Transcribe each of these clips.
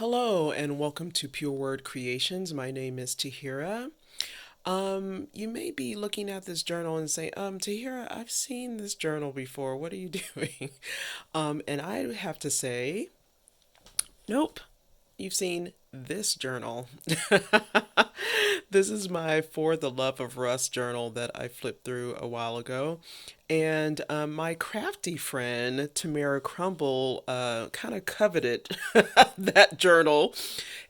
Hello and welcome to Pure Word Creations. My name is Tahira. You may be looking at this journal and say, Tahira, I've seen this journal before. What are you doing? And I have to say, nope, you've seen this journal. This is my For the Love of Rust journal that I flipped through a while ago. And my crafty friend, Tamara Crumble, kind of coveted that journal.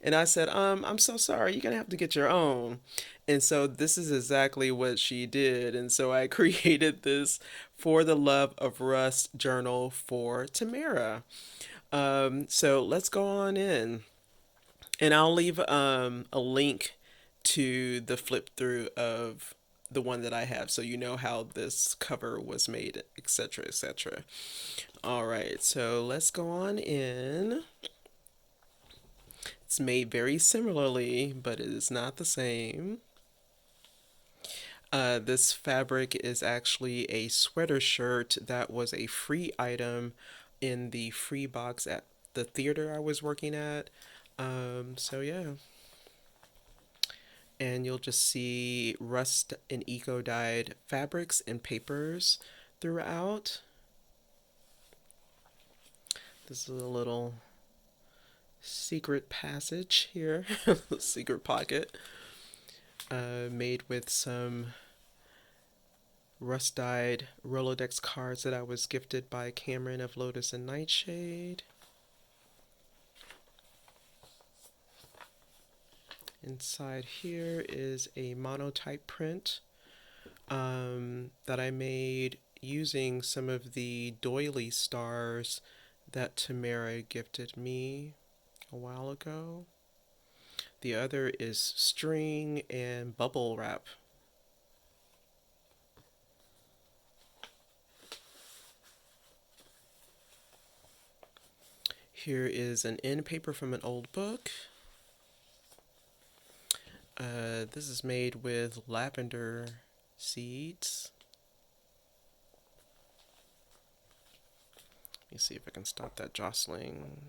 And I said, I'm so sorry, you're going to have to get your own. And so this is exactly what she did. And so I created this For the Love of Rust journal for Tamara. So let's go on in. And I'll leave a link to the flip through of the one that I have so you know how this cover was made, etc., etc. All right, so let's go on in. It's made very similarly, but it is not the same. This fabric is actually a sweater shirt that was a free item in the free box at the theater I was working at. So yeah. And you'll just see rust and eco-dyed fabrics and papers throughout. This is a little secret passage here, secret pocket, made with some rust-dyed rolodex cards that I was gifted by Cameron of Lotus and Nightshade. Inside here is a monotype print that I made using some of the doily stars that Tamara gifted me a while ago. The other is string and bubble wrap. Here is an end paper from an old book. This is made with lavender seeds. Let me see if I can stop that jostling.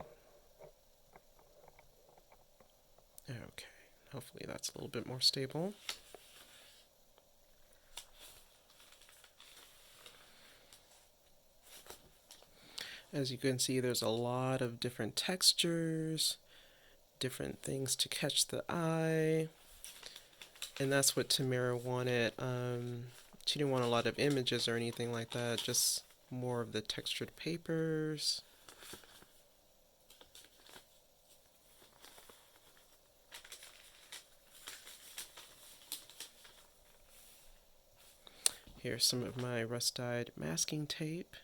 Okay, hopefully that's a little bit more stable. As you can see, there's a lot of different textures, different things to catch the eye. And that's what Tamara wanted. She didn't want a lot of images or anything like that, just more of the textured papers. Here's some of my rust-dyed masking tape.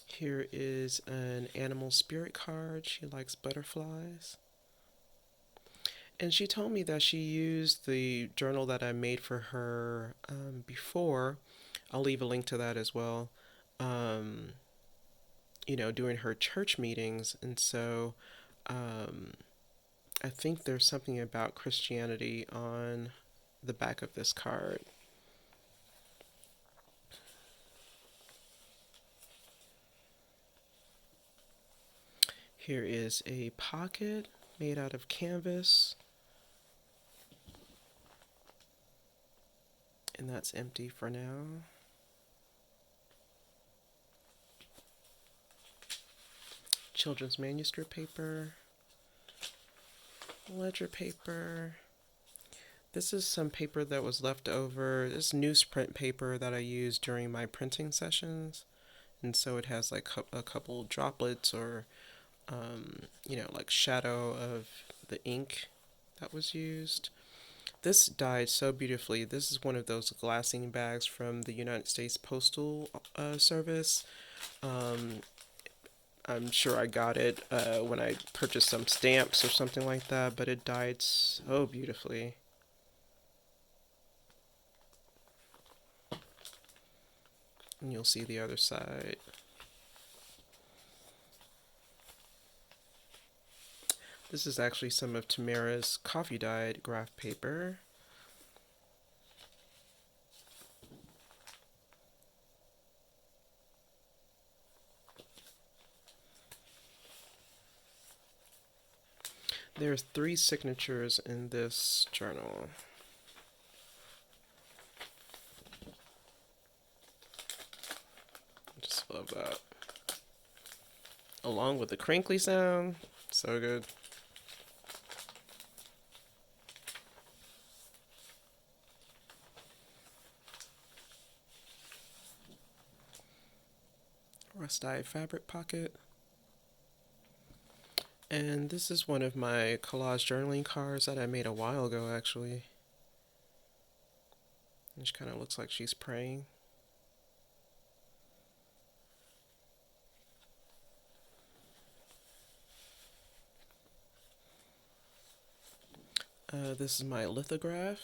Here is an animal spirit card. She likes butterflies. And she told me that she used the journal that I made for her before. I'll leave a link to that as well. During her church meetings. And so I think there's something about Christianity on the back of this card. Here is a pocket made out of canvas. And that's empty for now. Children's manuscript paper. Ledger paper. This is some paper that was left over. This newsprint paper that I used during my printing sessions. And so it has like a couple droplets or like shadow of the ink that was used. This dyed so beautifully. This is one of those glassine bags from the United States Postal Service. I'm sure I got it when I purchased some stamps or something like that, but it dyed so beautifully. And you'll see the other side. This is actually some of Tamara's coffee dyed graph paper. There's 3 signatures in this journal. I just love that. Along with the crinkly sound. So good. Rust-dyed fabric pocket. And this is one of my collage journaling cards that I made a while ago, actually. And she kind of looks like she's praying. This is my lithograph.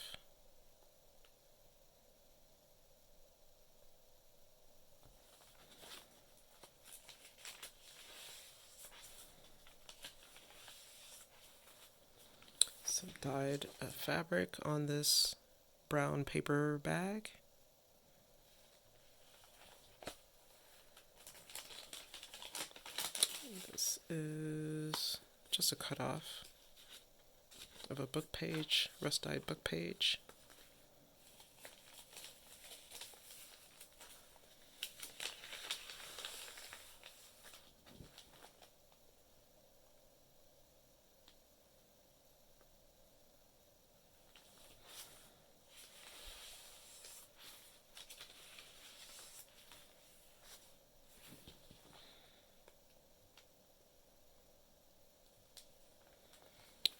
Some dyed fabric on this brown paper bag. This is just a cutoff of a book page, rust-dyed book page.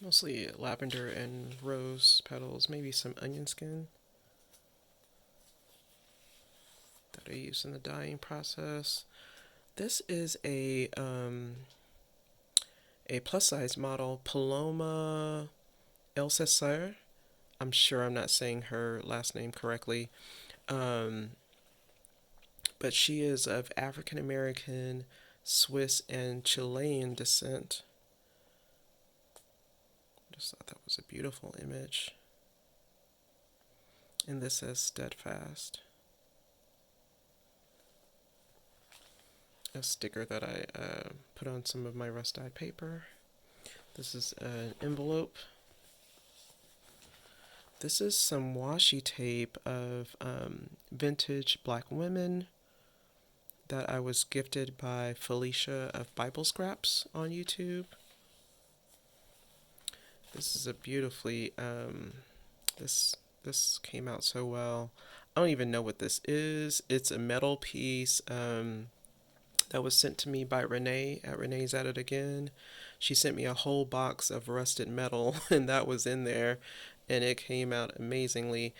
Mostly lavender and rose petals, maybe some onion skin that I use in the dyeing process. This is a plus size model, Paloma Elsesser. I'm sure I'm not saying her last name correctly, but she is of African American, Swiss, and Chilean descent. Just thought that was a beautiful image. And this says steadfast. A sticker that I put on some of my rust-dyed paper. This is an envelope. This is some washi tape of vintage black women that I was gifted by Felicia of Bible Scraps on YouTube. This is a beautifully, this came out so well. I don't even know what this is. It's a metal piece that was sent to me by Renee at Renee's At It Again. She sent me a whole box of rusted metal, and that was in there, and it came out amazingly.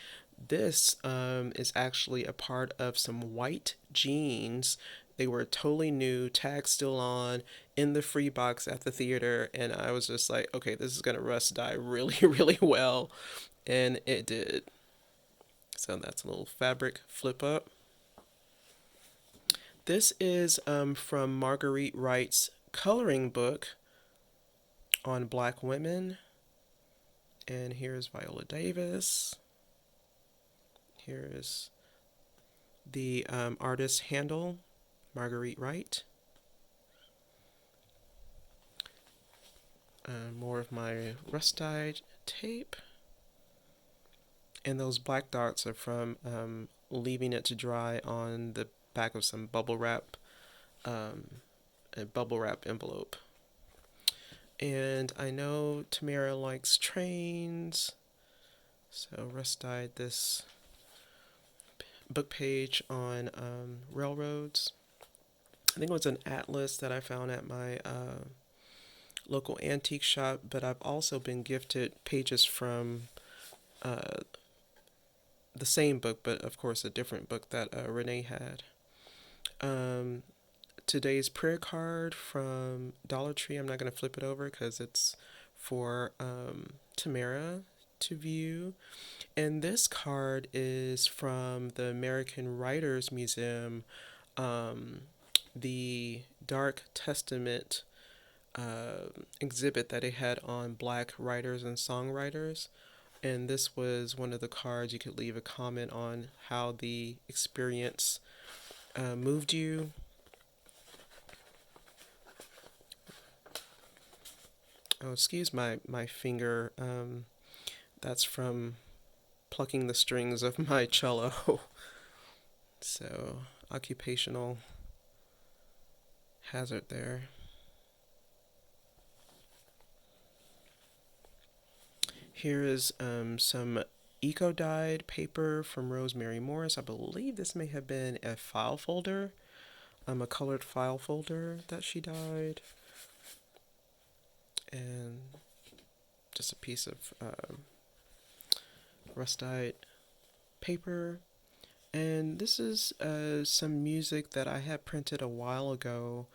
This is actually a part of some white jeans. They were totally new, tag still on, in the free box at the theater, and I was just like, okay, this is gonna rust dye really, really well, and it did. So that's a little fabric flip up. This is from Marguerite Wright's coloring book on black women. And here's Viola Davis. Here is the artist handle, Marguerite Wright. More of my rust-dyed tape. And those black dots are from leaving it to dry on the back of some bubble wrap, a bubble wrap envelope. And I know Tamara likes trains, so rust-dyed this book page on railroads. I think it was an atlas that I found at my local antique shop, but I've also been gifted pages from the same book, but of course a different book that Renee had. Today's prayer card from Dollar Tree. I'm not going to flip it over because it's for Tamara to view. And this card is from the American Writers Museum, the Dark Testament exhibit that they had on black writers and songwriters. And this was one of the cards you could leave a comment on how the experience moved you. Oh, excuse my finger. That's from plucking the strings of my cello. So, occupational hazard there. Here is some eco-dyed paper from Rosemary Morris. I believe this may have been a file folder, a colored file folder that she dyed. And just a piece of rust-dyed paper. And this is some music that I had printed a while ago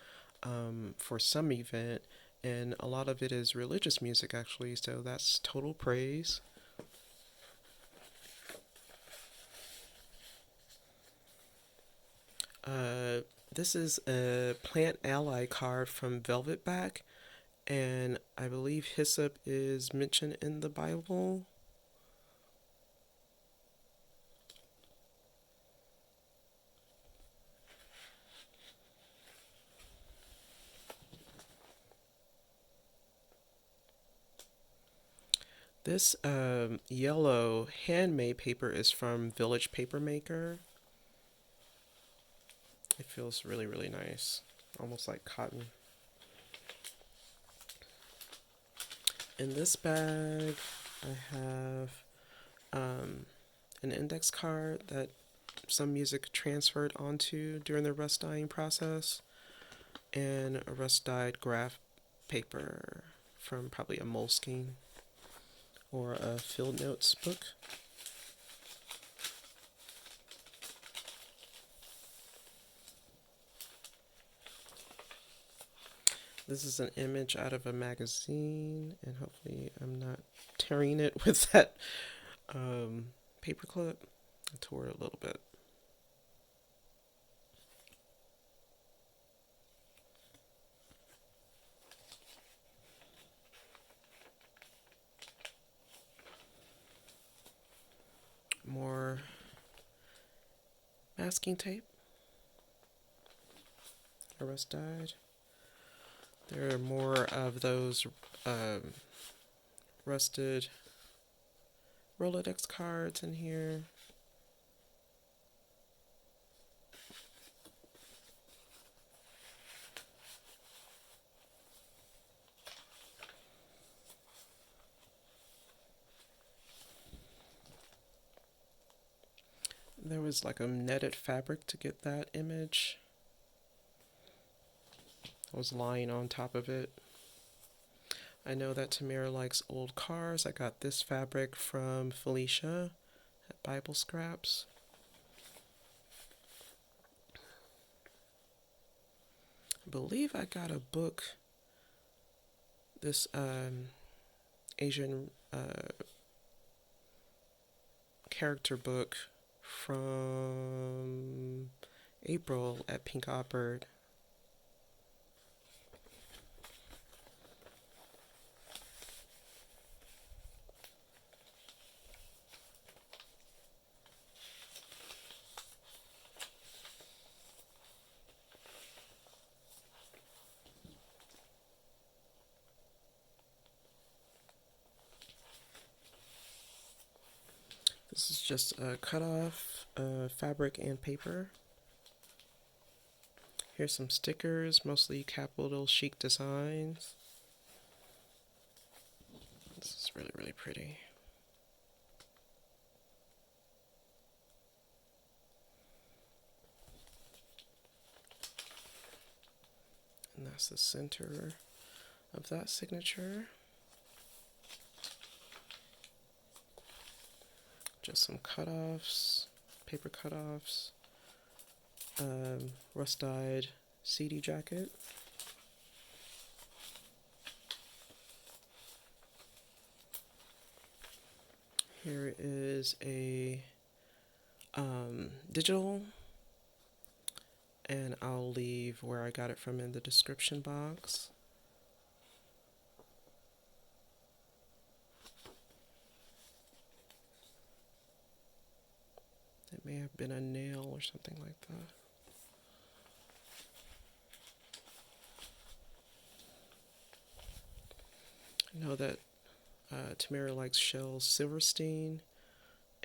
for some event, and a lot of it is religious music actually, so that's total praise. This is a Plant Ally card from Velvetback, and I believe hyssop is mentioned in the Bible. This yellow handmade paper is from Village Papermaker. It feels really, really nice, almost like cotton. In this bag, I have an index card that some music transferred onto during the rust dyeing process, and a rust dyed graph paper from probably a Moleskine or a Field Notes book. This is an image out of a magazine, and hopefully I'm not tearing it with that paperclip. I tore it a little bit. More masking tape. A rust dyed. There are more of those rusted rolodex cards in here. There was like a netted fabric to get that image. I was lying on top of it. I know that Tamara likes old cars. I got this fabric from Felicia at Bible Scraps. I believe I got a book, this Asian character book from April at Pink Opera. This is just a cut-off fabric and paper. Here's some stickers, mostly capital chic designs. This is really, really pretty. And that's the center of that signature. Just some cutoffs, paper cutoffs, rust dyed CD jacket. Here is a digital, and I'll leave where I got it from in the description box. It may have been a nail or something like that. know that Tamara likes Shel Silverstein,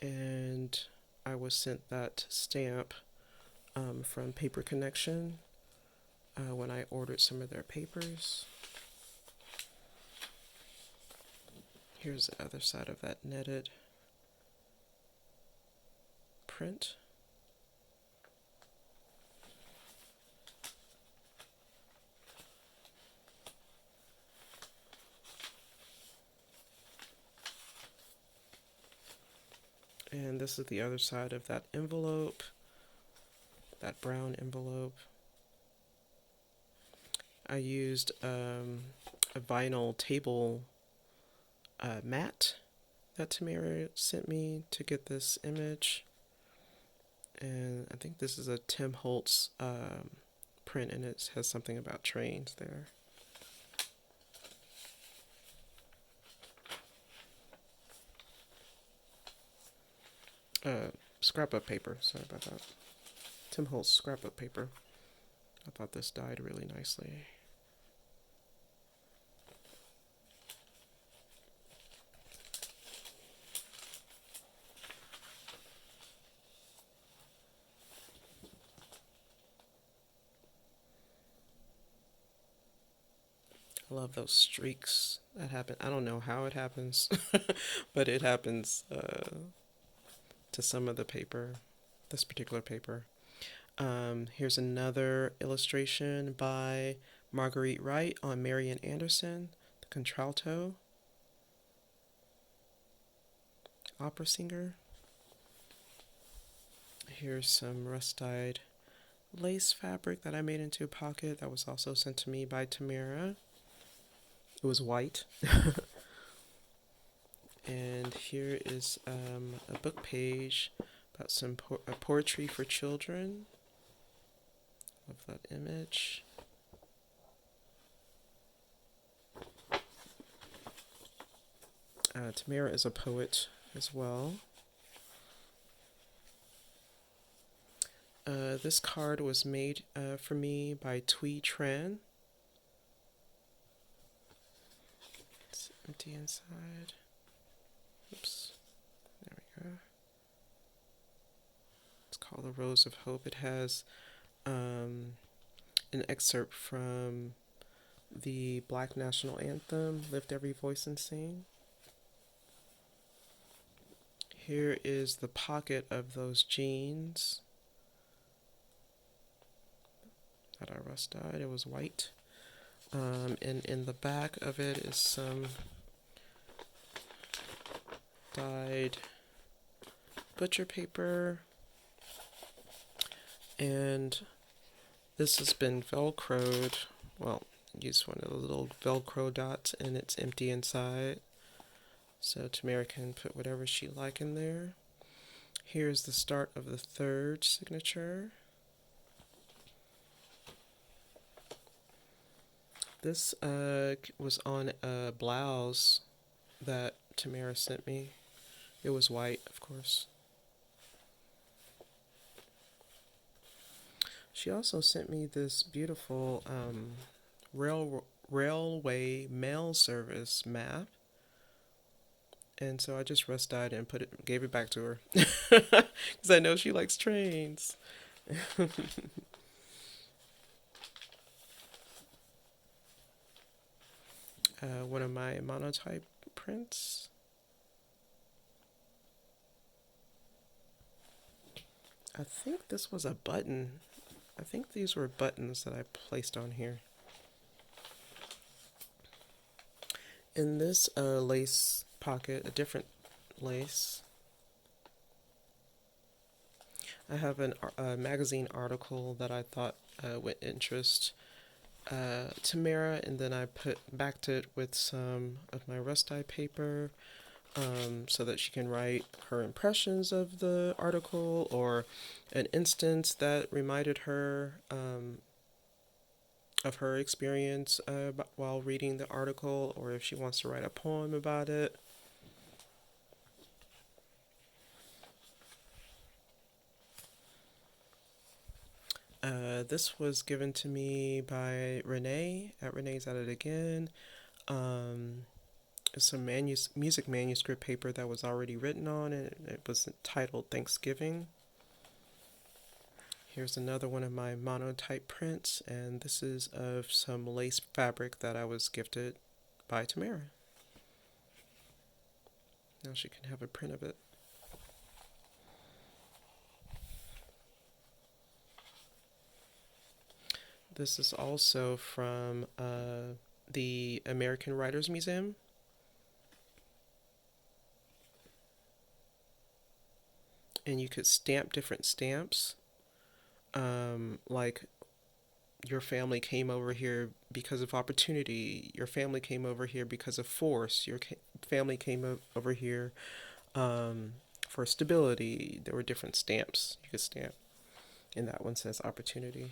and I was sent that stamp from Paper Connection when I ordered some of their papers. Here's the other side of that netted print. And this is the other side of that envelope, that brown envelope. I used a vinyl table mat that Tamara sent me to get this image. And I think this is a Tim Holtz print, and it has something about trains there. Scrapbook paper, sorry about that. Tim Holtz scrapbook paper. I thought this dyed really nicely. I love those streaks that happen. I don't know how it happens, but it happens to some of the paper, this particular paper. Here's another illustration by Marguerite Wright on Marian Anderson, the contralto opera singer. Here's some rust-dyed lace fabric that I made into a pocket that was also sent to me by Tamara. It was white. And here is a book page about some poetry for children. Love that image. Tamara is a poet as well. This card was made for me by Tuyet Tran. It's empty inside. Oops. There we go. It's called The Rose of Hope. It has an excerpt from the Black National Anthem, Lift Every Voice and Sing. Here is the pocket of those jeans that I rust dyed. It was white. And in the back of it is some dyed butcher paper. And this has been velcroed. Well, use one of the little velcro dots, and it's empty inside. So Tamara can put whatever she like in there. Here's the start of the third signature. This was on a blouse that Tamara sent me. It was white, of course. She also sent me this beautiful railway mail service map. And so I just rust dyed and gave it back to her. Because I know she likes trains. One of my monotype prints. I think this was a button. I think these were buttons that I placed on here. In this lace pocket, a different lace, I have a magazine article that I thought would interest Tamara, and then I backed it with some of my rust dye paper so that she can write her impressions of the article or an instance that reminded her of her experience while reading the article, or if she wants to write a poem about it. This was given to me by Renee at Renee's at It Again. some music manuscript paper that was already written on, and it was titled Thanksgiving. Here's another one of my monotype prints, and this is of some lace fabric that I was gifted by Tamara. Now she can have a print of it. This is also from the American Writers Museum. And you could stamp different stamps. Like your family came over here because of opportunity. Your family came over here because of force. Your family came over here for stability. There were different stamps you could stamp. And that one says opportunity.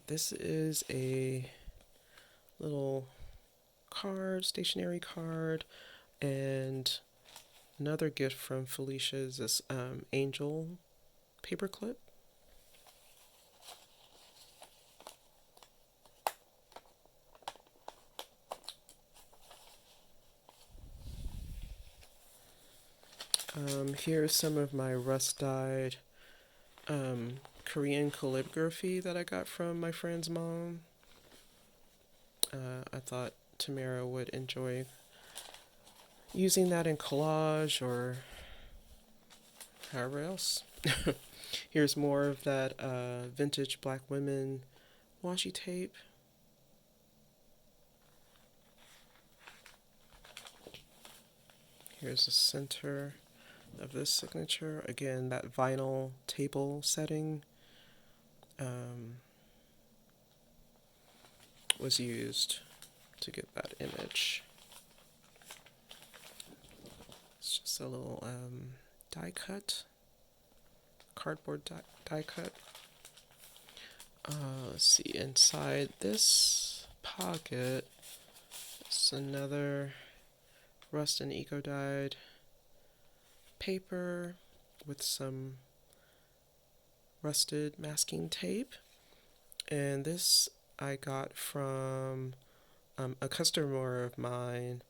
This is a little card, stationery card, and another gift from Felicia is this angel paperclip. Here's some of my rust-dyed Korean calligraphy that I got from my friend's mom. I thought Tamara would enjoy using that in collage or however else. Here's more of that vintage black women washi tape. Here's the center of this signature. Again, that vinyl table setting was used to get that image. It's just a little die cut, cardboard die cut. Let's see, inside this pocket, it's another rust and eco dyed paper with some rusted masking tape. And this I got from a customer of mine.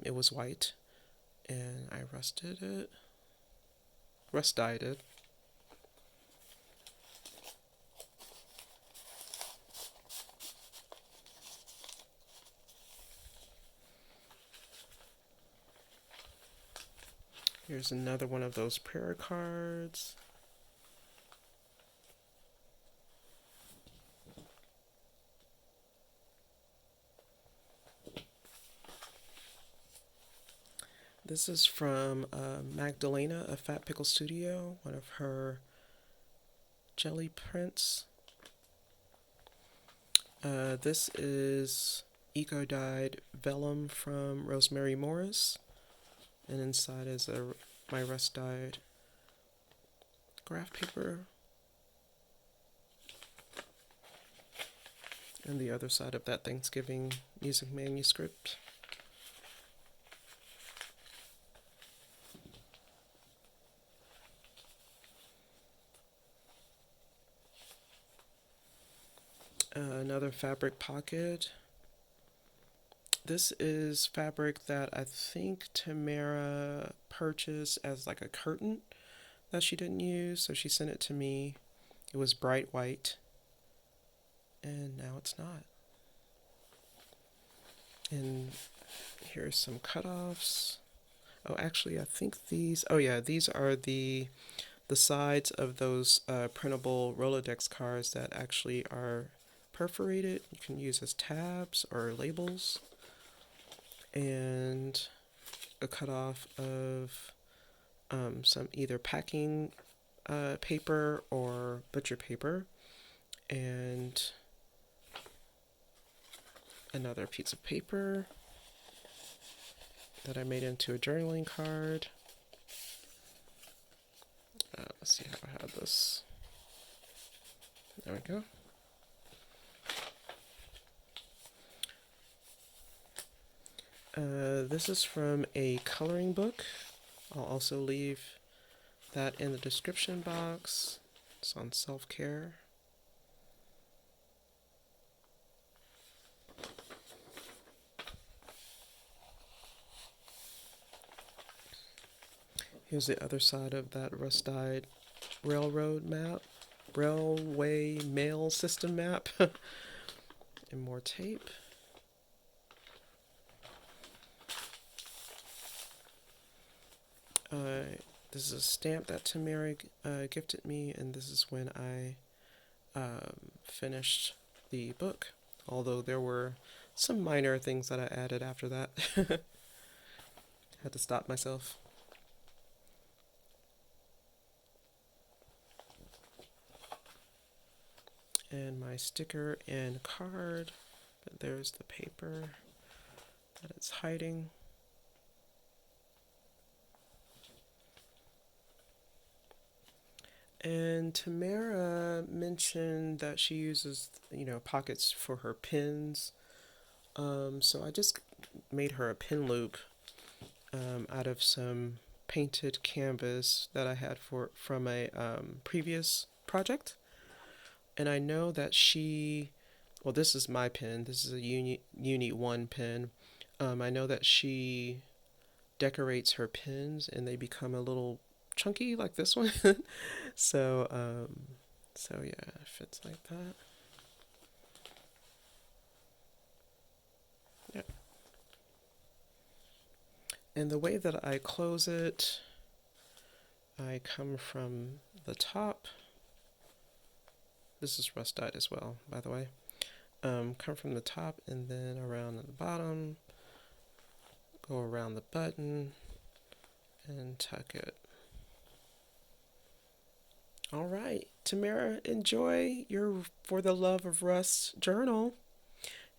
It was white, and I rust dyed it. Here's another one of those prayer cards. This is from Magdalena of Fat Pickle Studio, one of her jelly prints. This is eco-dyed vellum from Rosemary Morris. And inside is my rust-dyed graph paper. And the other side of that Thanksgiving music manuscript. Another fabric pocket. This is fabric that I think Tamara purchased as like a curtain that she didn't use, so she sent it to me. It was bright white, and now it's not. And here's some cutoffs. Oh, actually, I think these are the sides of those printable rolodex cards that actually are perforated. You can use as tabs or labels. And a cutoff of some either packing paper or butcher paper, and another piece of paper that I made into a journaling card. Let's see how I have this. There we go. This is from a coloring book. I'll also leave that in the description box. It's on self-care. Here's the other side of that rust-dyed railroad map, railway mail system map, and more tape. This is a stamp that Tamara gifted me, and this is when I finished the book. Although there were some minor things that I added after that. Had to stop myself. And my sticker and card. But there's the paper that it's hiding. And Tamara mentioned that she uses, pockets for her pins. So I just made her a pin loop out of some painted canvas that I had from a previous project. And I know that well, this is my pin. This is a Uni 1 pin. I know that she decorates her pins and they become a little chunky like this one. So yeah, it fits like that. Yeah. And the way that I close it, I come from the top. This is rust dyed as well, by the way. Come from the top and then around the bottom, go around the button and tuck it. All right, Tamara, enjoy your For the Love of Rust journal.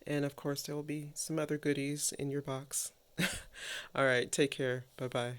And of course, there will be some other goodies in your box. All right, take care. Bye bye.